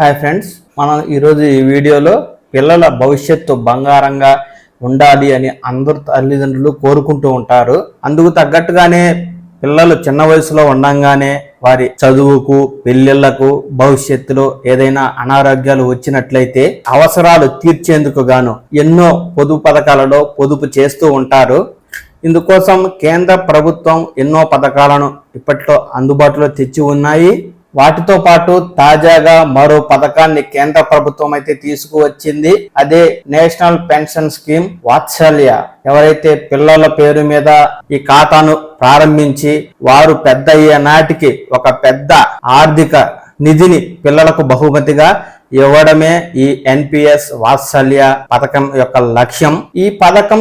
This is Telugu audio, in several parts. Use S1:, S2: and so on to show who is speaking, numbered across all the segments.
S1: హాయ్ ఫ్రెండ్స్, మనం ఈరోజు ఈ వీడియోలో పిల్లల భవిష్యత్తు బంగారంగా ఉండాలి అని అందరు తల్లిదండ్రులు కోరుకుంటూ ఉంటారు. అందుకు తగ్గట్టుగానే పిల్లలు చిన్న వయసులో ఉండంగానే వారి చదువుకు, పెళ్ళిళ్లకు, భవిష్యత్తులో ఏదైనా అనారోగ్యాలు వచ్చినట్లయితే అవసరాలు తీర్చేందుకు గాను ఎన్నో పొదుపు పథకాలలో పొదుపు చేస్తూ ఉంటారు. ఇందుకోసం కేంద్ర ప్రభుత్వం ఎన్నో పథకాలను ఇప్పట్లో అందుబాటులో తెచ్చి ఉన్నాయి. వాటితో పాటు తాజాగా మరో పథకాన్ని కేంద్ర ప్రభుత్వం అయితే తీసుకువచ్చింది. అదే నేషనల్ పెన్షన్ స్కీమ్ వాత్సల్య. ఎవరైతే పిల్లల పేరు మీద ఈ ఖాతాను ప్రారంభించి వారు పెద్ద అయ్యే నాటికి ఒక పెద్ద ఆర్థిక నిధిని పిల్లలకు బహుమతిగా ఇవ్వడమే ఈ ఎన్పిఎస్ వాత్సల్య పథకం యొక్క లక్ష్యం. ఈ పథకం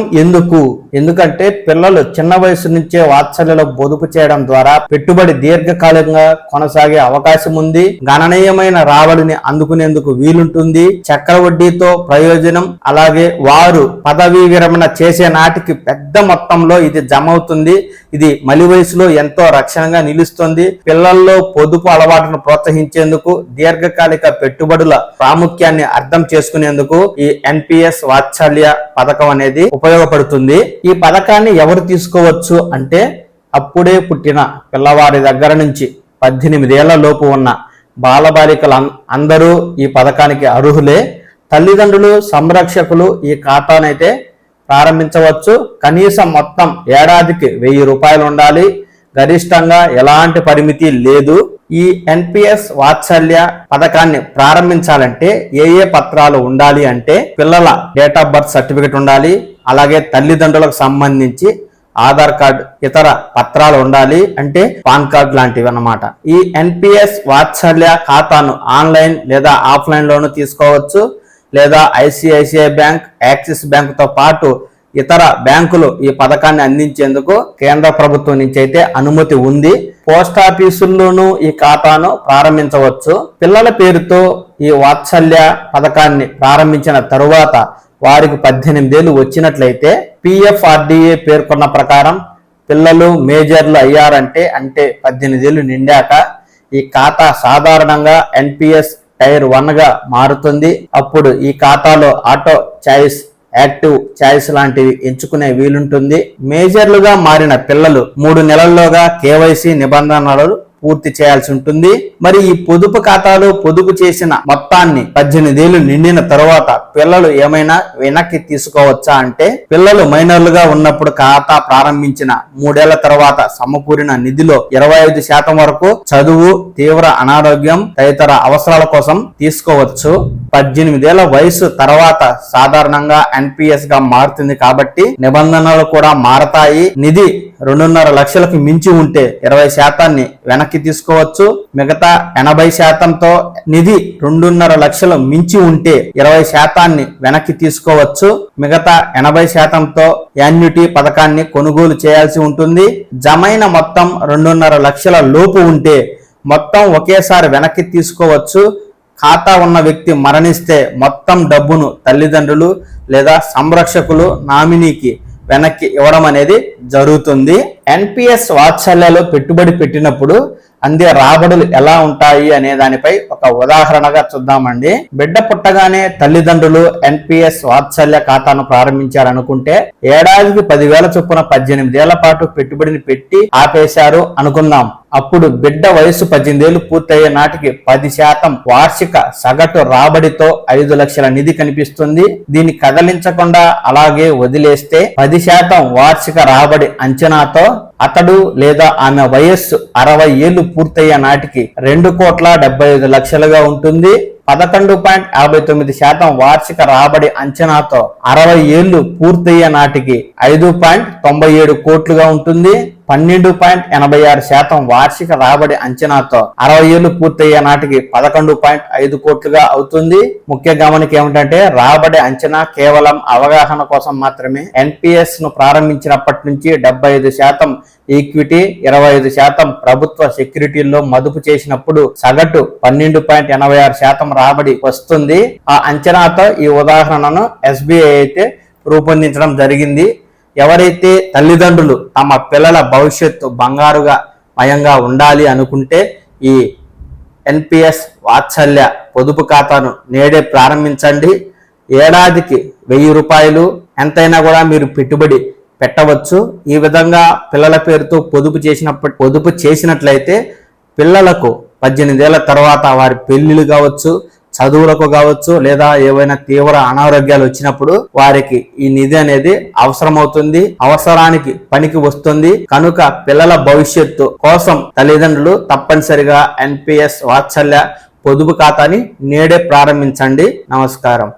S1: ఎందుకంటే పిల్లలు చిన్న వయసు నుంచే వాత్సల్యలో పొదుపు చేయడం ద్వారా పెట్టుబడి దీర్ఘకాలికంగా కొనసాగే అవకాశం ఉంది. గణనీయమైన రాబడిని అందుకునేందుకు వీలుంటుంది. చక్రవడ్డీతో ప్రయోజనం. అలాగే వారు పదవీ విరమణ చేసే నాటికి పెద్ద మొత్తంలో ఇది జమ అవుతుంది. ఇది మలి వయసులో ఎంతో రక్షణగా నిలుస్తుంది. పిల్లల్లో పొదుపు అలవాటును ప్రోత్సహించేందుకు, దీర్ఘకాలిక పెట్టుబడుల ప్రాముఖ్యాన్ని అర్థం చేసుకునేందుకు ఈ ఎన్పిఎస్ వాత్సల్య పథకం అనేది ఉపయోగపడుతుంది. ఈ పథకాన్ని ఎవరు తీసుకోవచ్చు అంటే అప్పుడే పుట్టిన పిల్లవారి దగ్గర నుంచి 18 ఏళ్ల లోపు ఉన్న బాలబాలికలు అందరూ ఈ పథకానికి అర్హులే. తల్లిదండ్రులు, సంరక్షకులు ఈ ఖాతానైతే ప్రారంభించవచ్చు. కనీసం మొత్తం ఏడాదికి 1000 రూపాయలు ఉండాలి. గరిష్టంగా ఎలాంటి పరిమితి లేదు. ఈ ఎన్పిఎస్ వాత్సల్య పథకాన్ని ప్రారంభించాలంటే ఏ పత్రాలు ఉండాలి అంటే పిల్లల డేట్ ఆఫ్ బర్త్ సర్టిఫికెట్ ఉండాలి. అలాగే తల్లిదండ్రులకు సంబంధించి ఆధార్ కార్డు, ఇతర పత్రాలు ఉండాలి. అంటే పాన్ కార్డు లాంటివి అన్నమాట. ఈ ఎన్పిఎస్ వాత్సల్య ఖాతాను ఆన్లైన్ లేదా ఆఫ్లైన్ లోను తీసుకోవచ్చు. లేదా ఐసిఐసిఐ బ్యాంక్, యాక్సిస్ బ్యాంక్ తో పాటు ఇతర బ్యాంకులు ఈ పథకాన్ని అందించేందుకు కేంద్ర ప్రభుత్వం నుంచి అయితే అనుమతి ఉంది. పోస్ట్ ఆఫీసుల్లోనూ ఈ ఖాతాను ప్రారంభించవచ్చు. పిల్లల పేరుతో ఈ వాత్సల్య పథకాన్ని ప్రారంభించిన తరువాత వారికి 18 ఏళ్లు వచ్చినట్లయితే పిఎఫ్ఆర్డిఏ పేర్కొన్న ప్రకారం పిల్లలు మేజర్లు అయ్యారంటే, అంటే 18 ఏళ్లు నిండాక ఈ ఖాతా సాధారణంగా ఎన్పిఎస్ టైర్ 1 గా మారుతుంది. అప్పుడు ఈ ఖాతాలో ఆటో చాయిస్, యాక్టివ్ చాయిస్ లాంటివి ఎంచుకునే వీలుంటుంది. మేజర్లుగా మారిన పిల్లలు 3 నెలల్లోగా కేవైసీ నిబంధనలు పూర్తి చేయాల్సి ఉంటుంది. మరి ఈ పొదుపు ఖాతాలో పొదుపు చేసిన మొత్తాన్ని 18 ఏళ్లు నిండిన తరువాత పిల్లలు ఏమైనా వెనక్కి తీసుకోవచ్చా అంటే పిల్లలు మైనర్లుగా ఉన్నప్పుడు ఖాతా ప్రారంభించిన 3 ఏళ్ల తర్వాత సమకూరిన నిధిలో 25% వరకు చదువు, తీవ్ర అనారోగ్యం తదితర అవసరాల కోసం తీసుకోవచ్చు. 18 ఏళ్ల వయసు తర్వాత సాధారణంగా ఎన్పిఎస్ గా మారుతుంది కాబట్టి నిబంధనలు కూడా మారతాయి. నిధి 2.5 లక్షలకు మించి ఉంటే 20% వెనక్కి తీసుకోవచ్చు. మిగతా 80%తో నిధి 2.5 లక్షలు మించి ఉంటే 20% వెనక్కి తీసుకోవచ్చు. మిగతా 80%తో యాన్యుటీ పథకాన్ని కొనుగోలు చేయాల్సి ఉంటుంది. జమైన మొత్తం 2.5 లక్షల లోపు ఉంటే మొత్తం ఒకేసారి వెనక్కి తీసుకోవచ్చు. ఖాతా ఉన్న వ్యక్తి మరణిస్తే మొత్తం డబ్బును తల్లిదండ్రులు లేదా సంరక్షకులు నామినీకి వెనక్కి ఇవ్వడం అనేది జరుగుతుంది. ఎన్పిఎస్ వాత్సల్యలో పెట్టుబడి పెట్టినప్పుడు అందే రాబడులు ఎలా ఉంటాయి అనే దానిపై ఒక ఉదాహరణగా చూద్దామండి. బిడ్డ పుట్టగానే తల్లిదండ్రులు ఎన్పిఎస్ వాత్సల్య ఖాతాను ప్రారంభించారనుకుంటే ఏడాదికి 10,000 చొప్పున 18 ఏళ్ల పాటు పెట్టుబడిని పెట్టి ఆపేశారు అనుకుందాం. అప్పుడు బిడ్డ వయసు 18 ఏళ్లు పూర్తయ్యే నాటికి 10% వార్షిక సగటు రాబడితో 5 లక్షల నిధి కనిపిస్తుంది. దీన్ని కదలించకుండా అలాగే వదిలేస్తే 10% వార్షిక రాబడి అంచనాతో అతడు లేదా ఆమె వయస్సు 60 ఏళ్లు పూర్తయ్యే నాటికి 2,75,00,000గా ఉంటుంది. 11.59% వార్షిక రాబడి అంచనాతో 60 ఏళ్లు పూర్తయ్యే నాటికి 5.97 కోట్లుగా ఉంటుంది. 12.86% వార్షిక రాబడి అంచనాతో 60 ఏళ్లు పూర్తయ్యే నాటికి 11.5 కోట్లుగా అవుతుంది. ముఖ్య గమనిక ఏమిటంటే రాబడి అంచనా కేవలం అవగాహన కోసం మాత్రమే. ఎన్పిఎస్ ను ప్రారంభించినప్పటి నుంచి 75% ఈక్విటీ, 25% ప్రభుత్వ సెక్యూరిటీల్లో మదుపు చేసినప్పుడు సగటు 12.86% రాబడి వస్తుంది. ఆ అంచనాతో ఈ ఉదాహరణను ఎస్బీఐ అయితే రూపొందించడం జరిగింది. ఎవరైతే తల్లిదండ్రులు తమ పిల్లల భవిష్యత్తు బంగారుగా మయంగా ఉండాలి అనుకుంటే ఈ ఎన్పిఎస్ వాత్సల్య పొదుపు ఖాతాను నేడే ప్రారంభించండి. ఏడాదికి 1000 రూపాయలు ఎంతైనా కూడా మీరు పెట్టుబడి పెట్టవచ్చు. ఈ విధంగా పిల్లల పేరుతో పొదుపు చేసినట్లయితే పిల్లలకు 18 ఏళ్ల తర్వాత వారి పెళ్లిళ్ళు కావచ్చు, చదువులకు కావచ్చు, లేదా ఏవైనా తీవ్ర అనారోగ్యాలు వచ్చినప్పుడు వారికి ఈ నిధి అనేది అవసరమవుతుంది, అవసరానికి పనికి వస్తుంది. కనుక పిల్లల భవిష్యత్తు కోసం తల్లిదండ్రులు తప్పనిసరిగా NPS వాత్సల్య పొదుపు ఖాతాని నేడే ప్రారంభించండి. నమస్కారం.